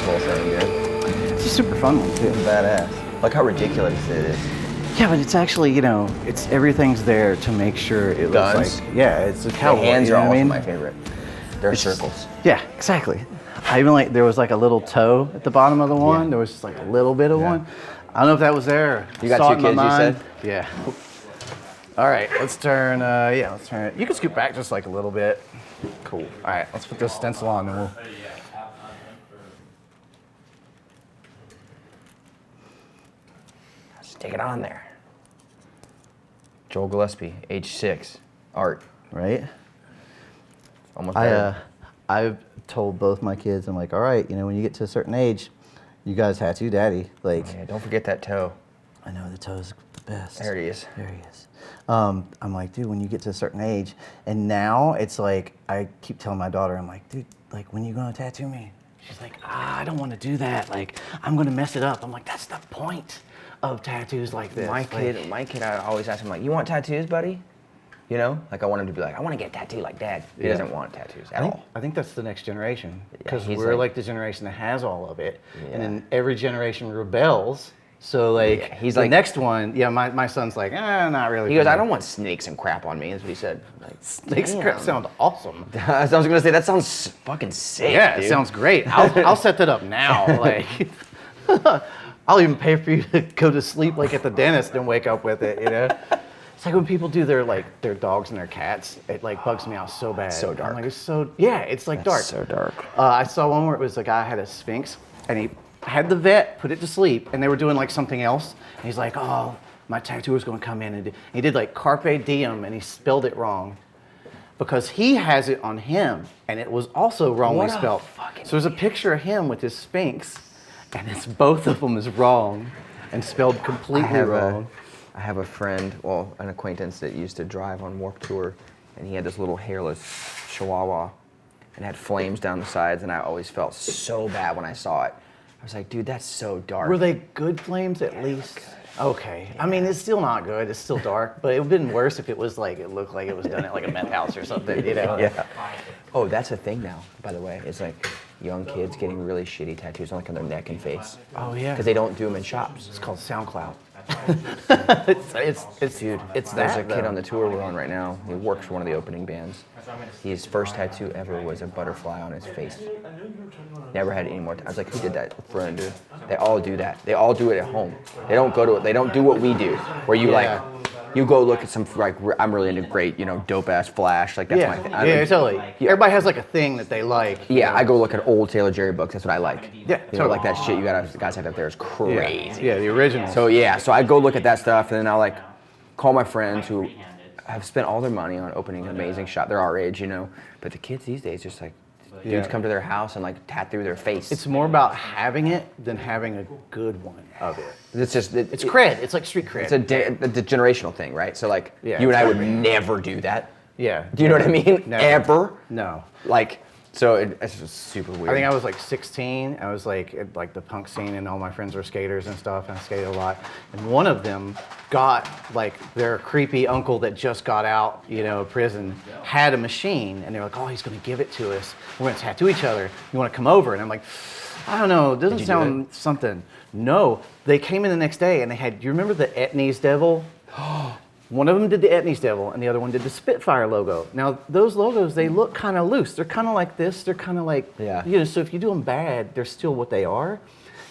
this whole thing, dude. It's a super fun one too. Badass. Like how ridiculous it is. Yeah, but it's actually, you know, it's everything's there to make sure it looks like, yeah, it's a cowboy. The hands you know are what I also mean? my favorite. They're circles. Yeah, exactly. I even like, there was like a little toe at the bottom of the one. There was just like a little bit of one. I don't know if that was there. You got 2 kids, you said? Yeah. All right, let's turn, let's turn it. You can scoot back just like a little bit. Cool. All right, let's put this stencil on and we'll. Stick it on there. Joel Gillespie, age 6, art. Right? Almost there. I've told both my kids, I'm like, all right, you know, when you get to a certain age, you guys tattoo daddy. Like, Yeah, don't forget that toe. I know the toe's the best. There he is. There he is. I'm like, dude, when you get to a certain age, and now it's like, I keep telling my daughter, I'm like, dude, like, when you gonna tattoo me? She's like, I don't want to do that. Like, I'm gonna mess it up. I'm like, that's the point of tattoos like this. My kid, I always ask him, like, you want tattoos, buddy? You know? Like, I want him to be like, I want to get a tattoo like Dad. He doesn't want tattoos at all. I think that's the next generation. Because he's we're like- like the generation that has all of it. Yeah. And then every generation rebels. So, like, he's the like- next one, my son's like, not really. He goes, I don't want snakes and crap on me. That's what he said. Like, Snakes crap sound awesome. I was gonna say that sounds fucking sick. Yeah, dude. it sounds great. I'll set that up now. Like, I'll even pay for you to go to sleep like at the dentist and wake up with it. You know, it's like when people do their dogs and their cats. It like bugs me out so bad. So dark. I'm like, it's like dark. So dark. I saw one where it was a guy had a Sphinx and he had the vet put it to sleep and they were doing like something else. And he's like, oh, my tattooer's gonna come in and he did like Carpe Diem and he spelled it wrong. Because he has it on him, and it was also wrongly spelled. So there's a picture of him with his Sphinx, and it's both of them is wrong, and spelled completely wrong. I have a friend, well, an acquaintance that used to drive on Warped Tour, and he had this little hairless Chihuahua, and had flames down the sides, and I always felt so bad when I saw it. I was like, dude, that's so dark. Were they good flames at least? Okay. Yeah. I mean, it's still not good. It's still dark, but it would have been worse if it was like, it looked like it was done at like a meth house or something, you know? Yeah. Oh, that's a thing now, by the way. It's like young kids getting really shitty tattoos on like on their neck and face. Oh, yeah. Because they don't do them in shops. It's called SoundCloud. Dude, there's a kid on the tour we're on right now. He works for one of the opening bands. His first tattoo ever was a butterfly on his face. Never had any more. I was like, who did that for him, dude? They all do that. They all do it at home. They don't go to it. They don't do what we do, where you like, you go look at some like I'm really into great, you know, dope ass Flash. Like that's my thing. Totally. Everybody has like a thing that they like. Yeah, I go look at old Taylor Jerry books. That's what I like. Yeah, you know, like that shit you guys have up there is crazy. Yeah, the original. So so I go look at that stuff, and then I'll like call my friends who have spent all their money on opening an amazing shop. They're our age, you know, but the kids these days just like dudes come to their house and like tattoo their face. It's more about having it than having a good one of it. It's just it's cred. It's like street cred. It's a generational thing, right? So like you and I would never do that. Yeah. Do you know what I mean? Never. Ever? No. Like. So it's just super weird. I think I was like 16. I was like at like the punk scene, and all my friends were skaters and stuff, and I skated a lot. And one of them got like their creepy uncle that just got out, you know, of prison, had a machine, and they were like, "Oh, he's gonna give it to us. We're gonna tattoo each other. You want to come over?" And I'm like, "I don't know. It doesn't sound something." No, they came in the next day, and they had. Do you remember the Etnies Devil? One of them did the Etnies Devil, and the other one did the Spitfire logo. Now, those logos, they look kind of loose. They're kind of like this. They're kind of like, you know, so if you do them bad, they're still what they are.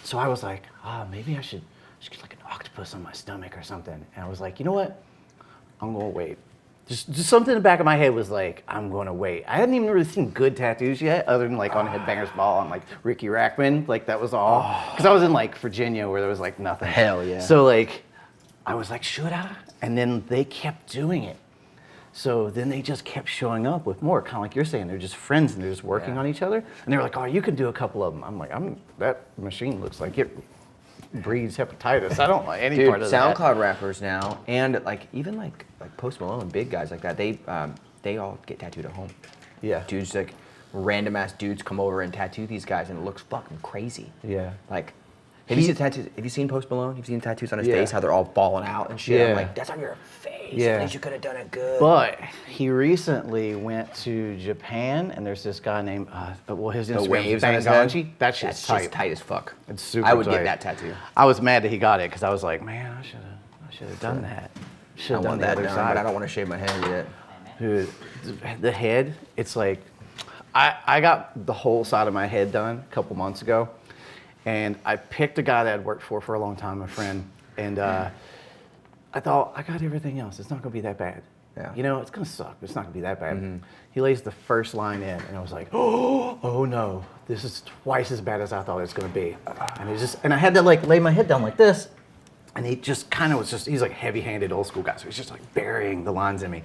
So I was like, maybe I should get like an octopus on my stomach or something. And I was like, you know what? I'm going to wait. Just something in the back of my head was like, I'm going to wait. I hadn't even really seen good tattoos yet, other than like on Headbangers Ball and like Ricky Rackman. Like that was all. Because I was in like Virginia where there was like nothing. Hell yeah. So like, I was like, should I? And then they kept doing it. So then they just kept showing up with more, kind of like you're saying. They're just friends and they're just working on each other. And they were like, oh, you can do a couple of them. I'm like, that machine looks like it breeds hepatitis. I don't like any part of that. SoundCloud rappers now, and like even like Post Malone, big guys like that, they all get tattooed at home. Yeah. Dudes like random ass dudes come over and tattoo these guys, and it looks fucking crazy. Yeah. Like. Have you seen tattoos? Have you seen Post Malone? Have you seen tattoos on his face? How they're all falling out and shit. Yeah. I'm like, that's on your face. Yeah. You could have done it good. But he recently went to Japan, and there's this guy named, his Instagram waves is on his head? Banganji. That's just That's tight. tight as fuck. It's super I would tight. get that tattoo. I was mad that he got it because I was like, man, I should have done that. Should I have done want the that other done, side. but I don't want to shave my head yet. Dude, the head, it's like, I got the whole side of my head done a couple months ago, and I picked a guy that I'd worked for a long time, a friend, and I thought, I got everything else. It's not going to be that bad. Yeah. You know, it's going to suck, but it's not going to be that bad. He lays the first line in, and I was like, oh no, this is twice as bad as I thought it was going to be. And I had to like lay my head down like this, and he just kind of was he's like heavy-handed old school guy, so he's just like burying the lines in me.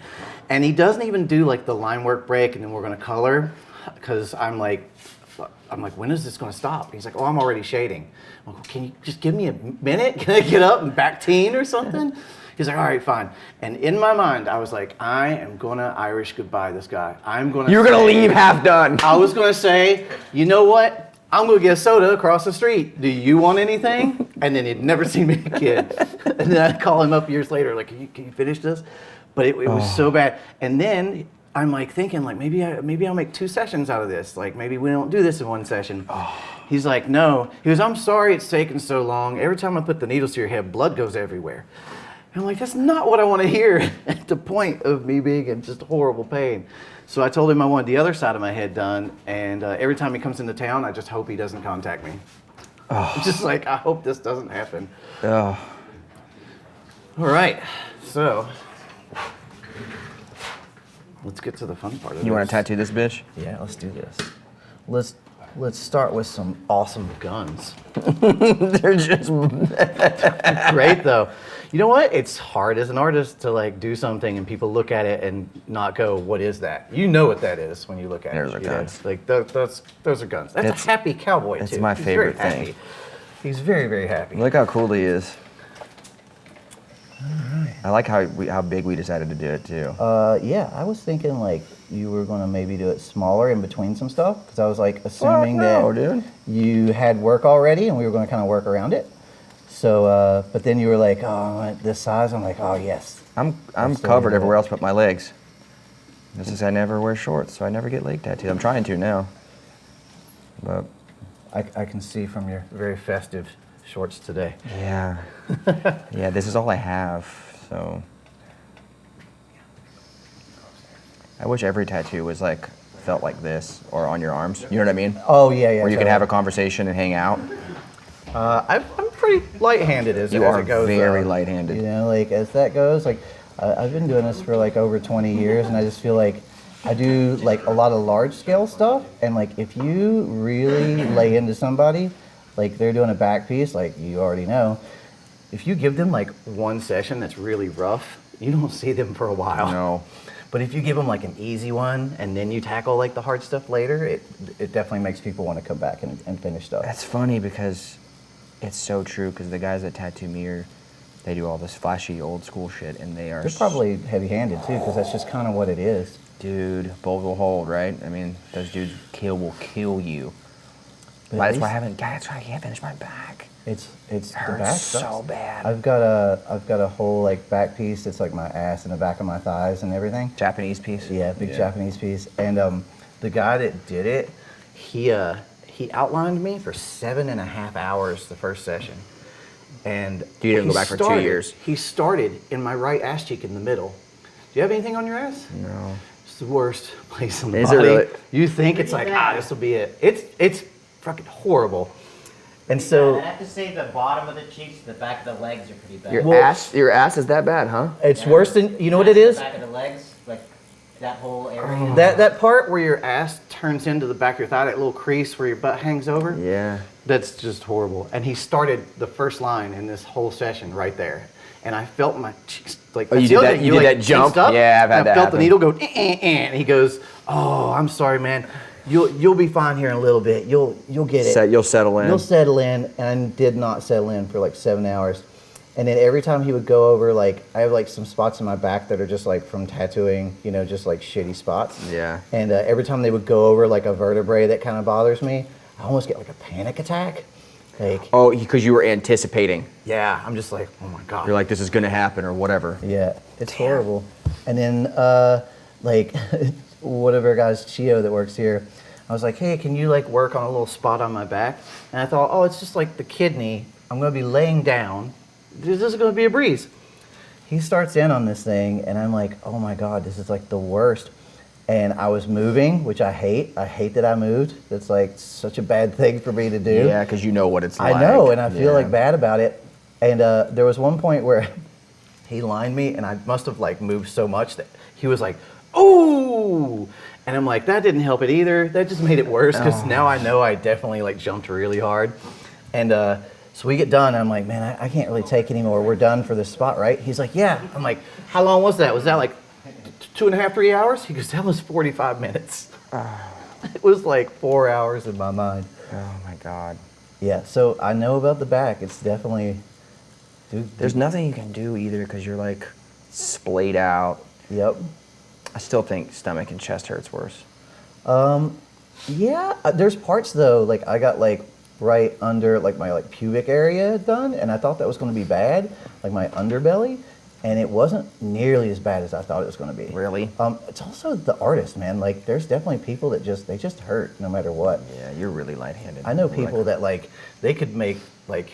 And he doesn't even do like the line work break and then we're going to color, because I'm like, when is this going to stop? He's like, oh, I'm already shading. I'm like, can you just give me a minute? Can I get up and back teen or something? He's like, all right, fine. And in my mind, I was like, I am going to Irish goodbye this guy. You're going to leave half done. I was going to say, you know what? I'm going to get a soda across the street. Do you want anything? And then he'd never seen me again. And then I'd call him up years later, like, can you finish this? But it was so bad. And then I'm like thinking, like, maybe I'll make 2 sessions out of this. Like, maybe we don't do this in 1 session. He's like, no. He goes, I'm sorry it's taken so long. Every time I put the needles to your head, blood goes everywhere. And I'm like, that's not what I want to hear at the point of me being in just horrible pain. So I told him I wanted the other side of my head done, and every time he comes into town, I just hope he doesn't contact me. Just like, I hope this doesn't happen. All right, so let's get to the fun part of this. You want to tattoo this bitch? Yeah, let's do this. Let's start with some awesome guns. They're just Great though. You know what? It's hard as an artist to like do something and people look at it and not go, "What is that?" You know what that is when you look at Those it. are guns. Like those are guns. That's a happy cowboy That's too. my He's favorite very thing. happy. He's very, very happy. Look how cool he is. I like how big we decided to do it too. Yeah, I was thinking like you were gonna maybe do it smaller in between some stuff because I was like assuming dude. you had work already and we were gonna kind of work around it. So, but then you were like, oh, I want this size. I'm like, oh yes. I'm covered everywhere else but my legs. This is I never wear shorts, so I never get leg tattoos. I'm trying to now, but I can see from your very festive shorts today. yeah, yeah. This is all I have. So I wish every tattoo was like felt like this or on your arms. You know what I mean? Oh yeah, yeah. Where you can have a conversation and hang out. I'm pretty light-handed as You it are goes. very light-handed. You know, like as that goes, like I've been doing this for like over 20 years, and I just feel like I do like a lot of large-scale stuff, and like if you really lay into somebody, like they're doing a back piece, like you already know, if you give them like one session that's really rough, you don't see them for a while. No. But if you give them like an easy one and then you tackle like the hard stuff later, it definitely makes people want to come back and finish stuff. That's funny because it's so true because the guys that tattoo me they do all this flashy old school shit and they're probably heavy-handed too because that's just kind of what it is. Dude, both will hold, right? I mean, those dudes will kill you. But That's why I can't finish my back. It's It the hurts back so sucks. bad. I've got a whole like back piece that's like my ass and the back of my thighs and everything. Japanese piece. Yeah, big Japanese piece. And the guy that did it, he outlined me for 7.5 hours the first session. And You didn't go back for 2 years. He started in my right ass cheek in the middle. Do you have anything on your ass? No. It's the worst place on the Is it body. really? You think it's like, this will be it. It's fucking horrible. And so I have to say the bottom of the cheeks, the back of the legs are pretty bad. Your ass is that bad, huh? it's worse than, you know what it is? The back of the legs, like that whole area. That part where your ass turns into the back of your thigh, that little crease where your butt hangs over. Yeah. That's just horrible. And he started the first line in this whole session right there. And I felt my cheeks like. Oh, you that's did the other that- thing, you you're, did like, that jump? tensed up, Yeah, I've had and that I felt happen. the needle go, and he goes, "Oh, I'm sorry, man. You'll be fine here in a little bit. You'll get it. You'll settle in. You'll settle in." And I did not settle in for like 7 hours. And then every time he would go over, like I have like some spots in my back that are just like from tattooing, you know, just like shitty spots. Yeah. And every time they would go over like a vertebrae that kind of bothers me, I almost get like a panic attack. Like, Oh, because you were anticipating. yeah, I'm just like, oh my God. You're like, this is gonna happen or whatever. Yeah, it's horrible. And then, like, one of our guys, Chio, that works here, I was like, hey, can you like work on a little spot on my back? And I thought, oh, it's just like the kidney. I'm gonna be laying down. This is gonna be a breeze. He starts in on this thing, and I'm like, oh my God, this is like the worst. And I was moving, which I hate. I hate that I moved. That's like such a bad thing for me to do. Yeah, because you know what it's like. I know, and I feel like bad about it. And there was one point where he lined me, and I must have like moved so much that he was like, "Oh!" And I'm like, that didn't help it either. That just made it worse because now I know I definitely like jumped really hard. And so we get done. And I'm like, man, I can't really take anymore. We're done for this spot, right? He's like, yeah. I'm like, how long was that? Was that like 2.5, 3 hours? He goes, that was 45 minutes. It was like 4 hours in my mind. Oh my God. Yeah, so I know about the back. It's definitely, dude. There's nothing you can do either because you're like splayed out. Yep. I still think stomach and chest hurts worse. Yeah, there's parts though, like I got like right under like my like pubic area done, and I thought that was going to be bad, like my underbelly, and it wasn't nearly as bad as I thought it was going to be. Really? It's also the artist, man. Like there's definitely people that they just hurt no matter what. Yeah, you're really lightheaded. I know people that like they could make like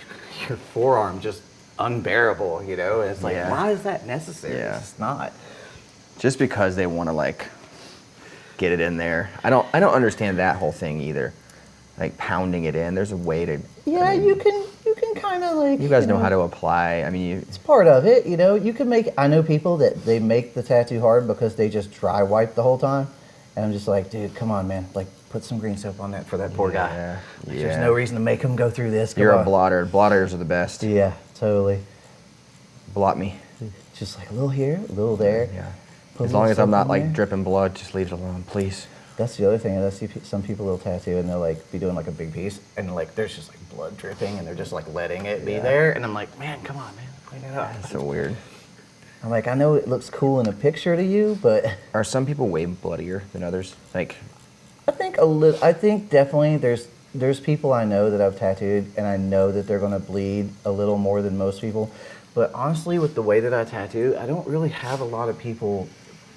your forearm just unbearable, you know? And it's like, why is that necessary? Yeah. It's not. Just because they want to like get it in there. I don't understand that whole thing either. Like pounding it in. There's a way to. Yeah, I mean, you can kind of like. You guys know how to apply. I mean, It's part of it, you know. You can make. I know people that they make the tattoo hard because they just dry wipe the whole time, and I'm just like, dude, come on, man. Like, put some green soap on that for that poor guy. Like, there's no reason to make him go through this. Come You're on. a blotter. Blotters are the best. Yeah, totally. Blot me. Just like a little here, a little there. Yeah. Put a As long little as I'm soap not in like there. dripping blood, just leave it alone, please. That's the other thing. I see some people will tattoo and they'll like be doing like a big piece and like there's just like blood dripping and they're just like letting it be there. And I'm like, man, come on, man, clean it up. That's so weird. I'm like, I know it looks cool in a picture to you, but Are some people way bloodier than others? Like, I think definitely there's people I know that I've tattooed and I know that they're gonna bleed a little more than most people. But honestly, with the way that I tattoo, I don't really have a lot of people.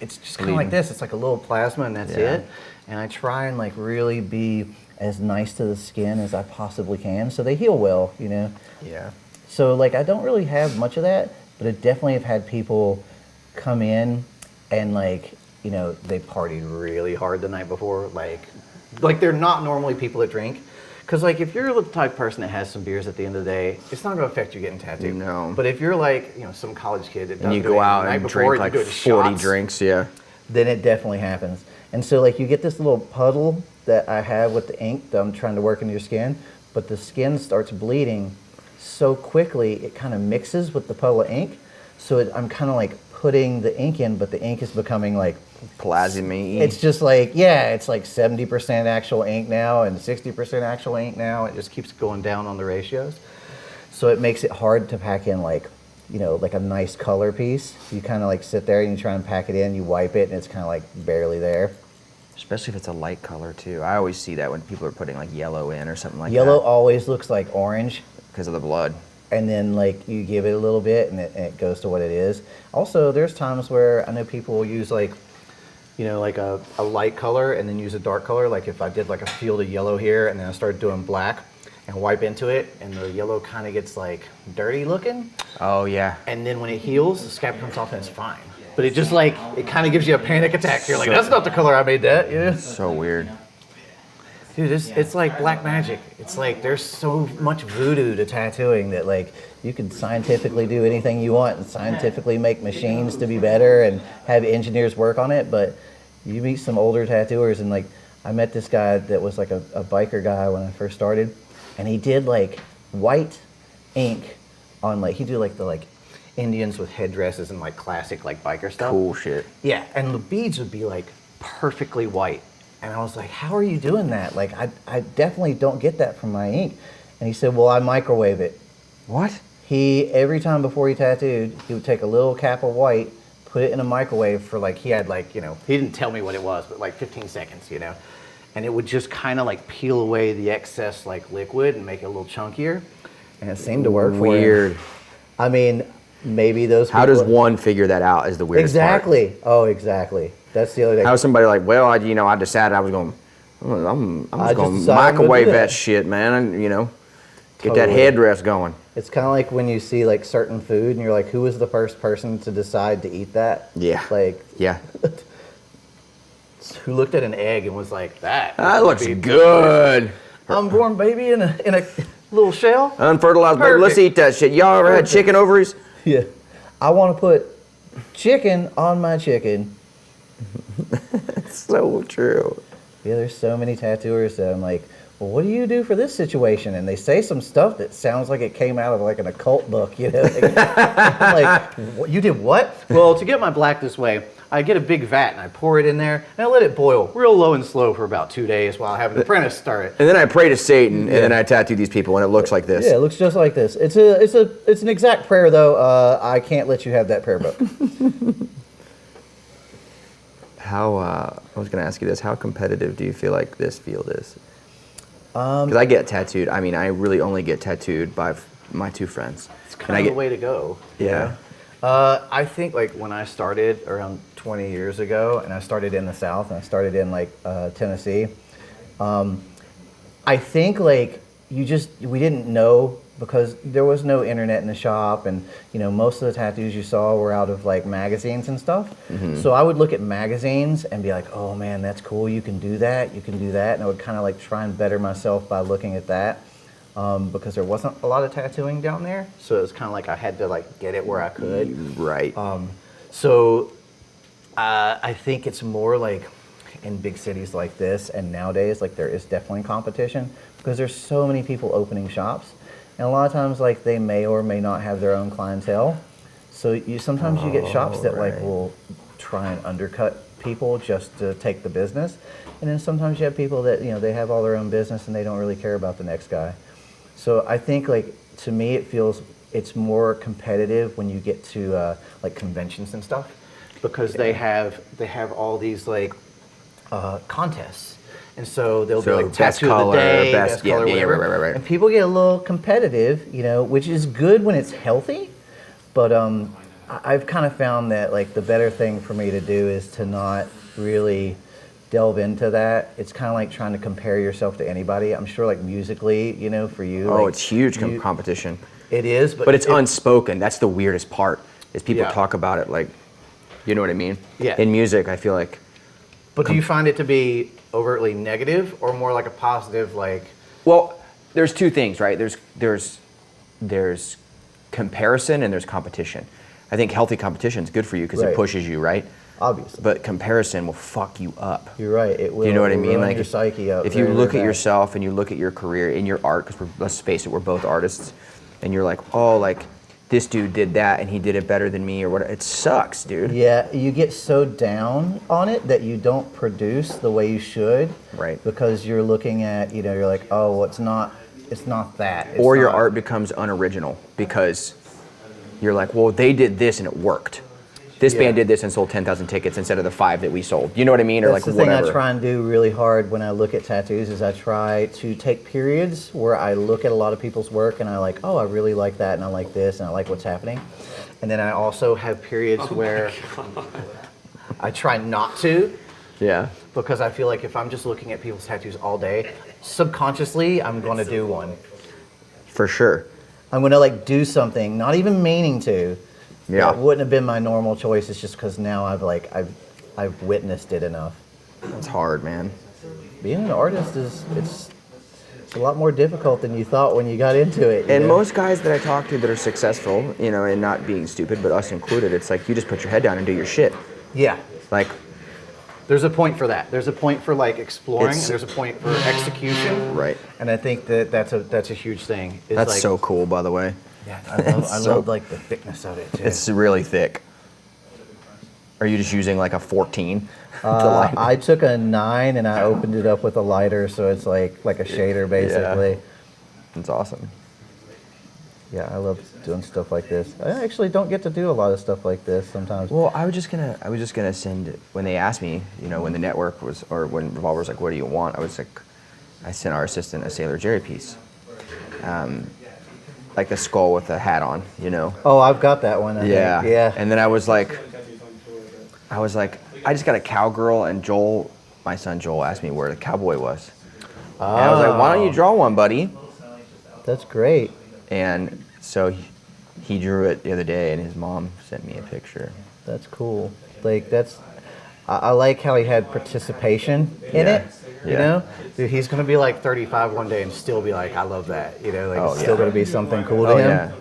It's just kind of like this. It's like a little plasma and that's it. And I try and like really be as nice to the skin as I possibly can so they heal well, you know? yeah. So like I don't really have much of that, but I definitely have had people come in and like, you know, they partied really hard the night before. Like they're not normally people that drink. Because like if you're the type of person that has some beers at the end of the day, it's not going to affect you getting tattooed. No. But if you're like, you know, some college kid that doesn't And you do go it the out night and before, drink you like do it 40 shots, drinks, yeah. then it definitely happens. And so like you get this little puddle that I have with the ink that I'm trying to work into your skin, but the skin starts bleeding so quickly it kind of mixes with the puddle of ink. So I'm kind of like putting the ink in, but the ink is becoming like Plasmy. it's just like, yeah, it's like 70% actual ink now and 60% actual ink now. It just keeps going down on the ratios. So it makes it hard to pack in like, you know, like a nice color piece. You kind of like sit there and you try and pack it in, you wipe it and it's kind of like barely there. Especially if it's a light color too. I always see that when people are putting like yellow in or something like Yellow that. always looks like orange. Because of the blood. And then like you give it a little bit and it goes to what it is. Also, there's times where I know people will use like, you know, like a light color and then use a dark color. Like if I did like a field of yellow here and then I started doing black and wipe into it and the yellow kind of gets like dirty looking. Oh yeah. And then when it heals, the scab comes off and it's fine. But it just like, it kind of gives you a panic attack. You're like, that's not the color I made that. Yeah. So weird. Dude, it's like black magic. It's like there's so much voodoo to tattooing that like you can scientifically do anything you want and scientifically make machines to be better and have engineers work on it. But you meet some older tattooers and like I met this guy that was like a biker guy when I first started, and he did like white ink on like he did like the like Indians with headdresses and like classic like biker stuff. Cool shit. Yeah, and the beads would be like perfectly white. And I was like, how are you doing that? Like, I definitely don't get that from my ink. And he said, well, I microwave it. What? Every time before he tattooed, he would take a little cap of white, put it in a microwave for like, he had like, you know, he didn't tell me what it was, but like 15 seconds, you know. and it would just kind of like peel away the excess like liquid and make it a little chunkier. And it seemed to work for Weird. I mean, maybe those How people... does one figure that out is the weirdest part. Exactly. Oh, exactly. That's the other thing. How's somebody like, well, I decided I was going, I'm just going to microwave that shit, man, and, get that headdress going. It's kind of like when you see like certain food and you're like, who was the first person to decide to eat that? Yeah. Like, Yeah. who looked at an egg and was like, that looks good. unborn baby in a little shell? Unfertilized baby. Let's eat that shit. Y'all ever had chicken ovaries? Yeah. I want to put chicken on my chicken. That's so true. Yeah, there's so many tattooers that I'm like, well, what do you do for this situation? And they say some stuff that sounds like it came out of like an occult book, I'm like, you did what? Well, to get my black this way, I get a big vat and I pour it in there and I let it boil real low and slow for about 2 days while I have an apprentice start it. And then I pray to Satan, and then I tattoo these people, and it looks like this. Yeah, it looks just like this. It's an exact prayer though. I can't let you have that prayer book. I was going to ask you this, how competitive do you feel like this field is? Because I get tattooed. I mean, I really only get tattooed by my two friends. It's kind of the way to go. Yeah. I think like when I started around 20 years ago, and I started in the South, and I started in like Tennessee, I think like we didn't know, because there was no internet in the shop, and most of the tattoos you saw were out of like magazines and stuff. Mm-hmm. So I would look at magazines and be like, oh man, that's cool, you can do that, and I would kind of like try and better myself by looking at that, because there wasn't a lot of tattooing down there, so it was kind of like I had to like get it where I could. Right. So I think it's more like in big cities like this, and nowadays like there is definitely competition, because there's so many people opening shops. And a lot of times, like, they may or may not have their own clientele. So sometimes you get shops that like will try and undercut people just to take the business. And then sometimes you have people that, they have all their own business and they don't really care about the next guy. So I think like, to me, it feels it's more competitive when you get to like conventions and stuff, because they have all these like contests. And so they'll be like tattoo of the day, best color, whatever. Right. And people get a little competitive, which is good when it's healthy. But I've kind of found that like the better thing for me to do is to not really delve into that. It's kind of like trying to compare yourself to anybody. I'm sure like musically, for you. Oh, like, it's huge competition. It is, but it's unspoken. That's the weirdest part, is people talk about it like, you know what I mean? Yeah. In music, I feel like. But do you find it to be overtly negative or more like a positive, like? Well, there's two things, right? There's comparison and there's competition. I think healthy competition is good for you because it pushes you, right? Obviously. But comparison will fuck you up. You're right. It will. Do you know what I mean? Like your psyche up. If you look at yourself and you look at your career in your art, because let's face it, we're both artists, and you're like, oh, like this dude did that and he did it better than me or whatever. It sucks, dude. Yeah, you get so down on it that you don't produce the way you should. Right. Because you're looking at, you're like, oh, well, it's not that. Or your art becomes unoriginal because you're like, well, they did this and it worked. This band did this and sold 10,000 tickets instead of the 5 that we sold. You know what I mean? Or That's like the thing whatever. I try and do really hard when I look at tattoos is I try to take periods where I look at a lot of people's work and I like, oh, I really like that and I like this and I like what's happening. And then I also have periods where I try not to. Yeah. Because I feel like if I'm just looking at people's tattoos all day, subconsciously I'm going to do one. For sure. I'm going to like do something, not even meaning to. Yeah. It wouldn't have been my normal choice. It's just because now I've witnessed it enough. It's hard, man. Being an artist it's a lot more difficult than you thought when you got into it. And most guys that I talk to that are successful, and not being stupid, but us included, it's like you just put your head down and do your shit. Yeah. Like, there's a point for that. There's a point for like exploring. And there's a point for execution. Right. And I think that's a huge thing. It's that's like, so cool, by the way. Yeah, I love like the thickness of it too. It's really thick. Are you just using like a 14? I took a 9 and I opened it up with a lighter, so it's like a shader basically. Yeah. It's awesome. Yeah, I love doing stuff like this. I actually don't get to do a lot of stuff like this sometimes. Well, I was just gonna send, when they asked me, you know, when the network was, or when Revolver was like, what do you want? I sent our assistant a Sailor Jerry piece. Like a skull with a hat on, you know? Oh, I've got that one. I think. Yeah. And then I was like, I just got a cowgirl, and Joel, my son Joel, asked me where the cowboy was. And I was like, why don't you draw one, buddy? That's great. And so he drew it the other day, and his mom sent me a picture. That's cool. Like I like how he had participation in it. You know, dude, he's gonna be like 35 one day and still be like, I love that. You know, like it's still gonna be something cool to him. Yeah.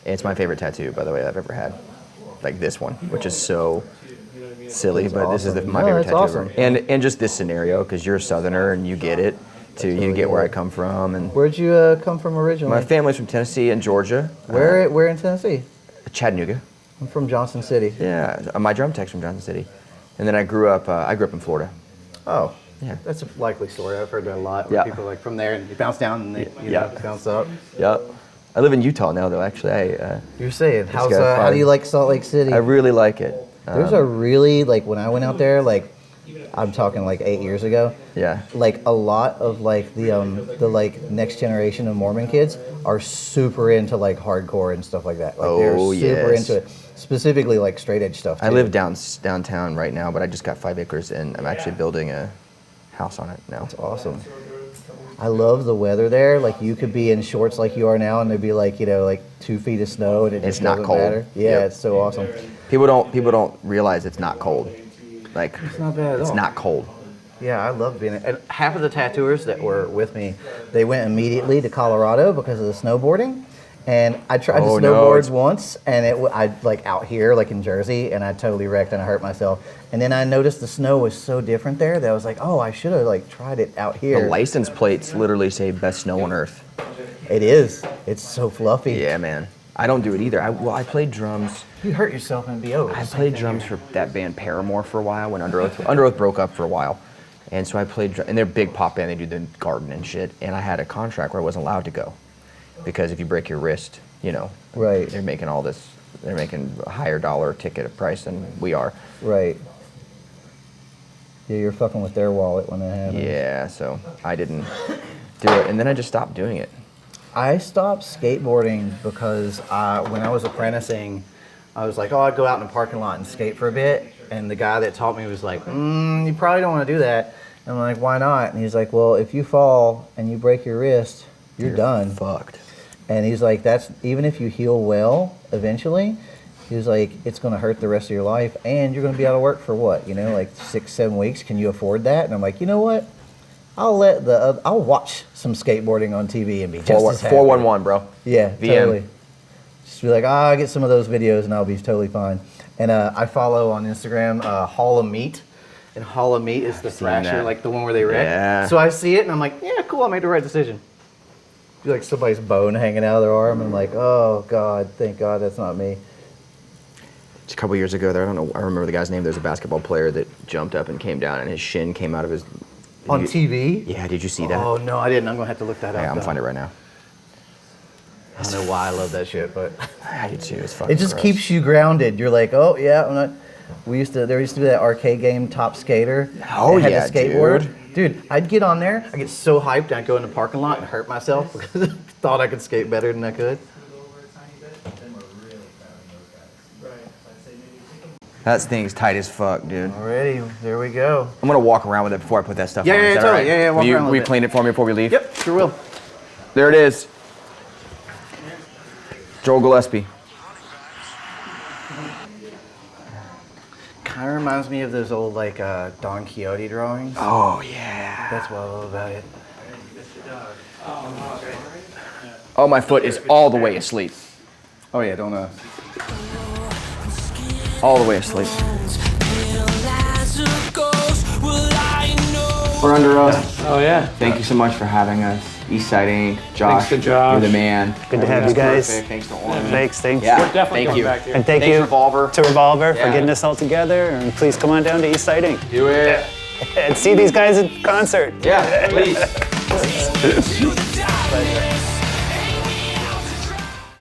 It's my favorite tattoo, by the way, I've ever had. Like this one, which is so silly, but this is my favorite tattoo awesome. ever. And just this scenario, because you're a Southerner and you get it. You get where I come from. And where'd you come from originally? My family's from Tennessee and Georgia. Where in Tennessee? Chattanooga. I'm from Johnson City. Yeah, my drum tech's from Johnson City. And then I grew up in Florida. Oh, yeah. That's a likely story. I've heard that a lot. Where people are like from there and you bounce down and they bounce up. Yep. I live in Utah now, though. Actually, You're saying how do you like Salt Lake City? I really like it. There's a really when I went out there I'm talking 8 years ago. Yeah. A lot of the next generation of Mormon kids are super into hardcore and stuff like that. They're super into it. Specifically straight edge stuff too. I live downtown right now, but I just got 5 acres and I'm actually building a house on it now. That's awesome. I love the weather there. You could be in shorts like you are now and there'd be 2 feet of snow and it just not doesn't cold. matter. Yeah, It's so awesome. People don't realize it's not cold. It's not bad at all. It's not cold. Yeah, I love being there. And half of the tattooers that were with me, they went immediately to Colorado because of the snowboarding. And I tried to snowboard once, and I out here, in Jersey, and I totally wrecked and I hurt myself. And then I noticed the snow was so different there that I was like, oh, I should have tried it out here. The license plates literally say best snow on earth. It is. It's so fluffy. Yeah, man. I don't do it either. I played drums. You hurt yourself in BO. I played drums for that band Paramore for a while when Underoath broke up for a while. And so I played, and they're a big pop band, they do the garden and shit. And I had a contract where I wasn't allowed to go. Because if you break your wrist, right. They're making they're making a higher dollar ticket price than we are. Right. Yeah, you're fucking with their wallet when that happens. Yeah, so I didn't do it. And then I just stopped doing it. I stopped skateboarding because when I was apprenticing, I was like, I'd go out in the parking lot and skate for a bit. And the guy that taught me was like, you probably don't want to do that. And I'm like, why not? And he's like, well, if you fall and you break your wrist, you're done. Fucked. And he's like, that's even if you heal well eventually, he was like, it's going to hurt the rest of your life. And you're going to be out of work for what? 6-7 weeks. Can you afford that? And I'm like, you know what? I'll watch some skateboarding on TV and be just as happy. 411, bro. Yeah, VM. totally. Just be like, I'll get some of those videos and I'll be totally fine. And I follow on Instagram Hall of Meat. And Hall of Meat is the thrasher, the one where they wreck. Yeah. So I see it and I'm like, yeah, cool, I made the right decision. Be somebody's bone hanging out of their arm and I'm like, oh God, thank God that's not me. Just a couple years ago, I remember the guy's name. There's a basketball player that jumped up and came down and his shin came out of his... On TV? Yeah, did you see that? Oh, no, I didn't. I'm going to have to look that up. Yeah, I'm going to find it right now. I don't know why I love that shit, but... I do too. It's fucking It just gross. keeps you grounded. You're like, oh, yeah, I'm not... There used to be that arcade game, Top Skater. Oh, had yeah, the skateboard. Dude, I'd get on there, I'd get so hyped, I'd go in the parking lot and hurt myself because I thought I could skate better than I could. That thing's tight as fuck, dude. Alrighty, there we go. I'm going to walk around with it before I put that stuff on. Yeah, Is that totally. all right? Yeah, walk around Will with you it. clean it for me before we leave? Yep, sure will. There it is. Joel Gillespie. Kind of reminds me of those old Don Quixote drawings. Oh, yeah. That's what I love about it. Oh, my foot is all the way asleep. Oh yeah, don't All the way asleep. We're Underoath. Oh yeah. Thank you so much for having us. Eastside Inc. Josh, Thanks to Josh. you're the man. Good to have you guys. Perfect. Thanks to Oren. Thanks. Yeah, Definitely thank you. back here. And thank Thanks, you Revolver. to Revolver Yeah. for getting us all together. And please come on down to Eastside Inc. Do it. and see these guys at concert. Yeah, please. Pleasure.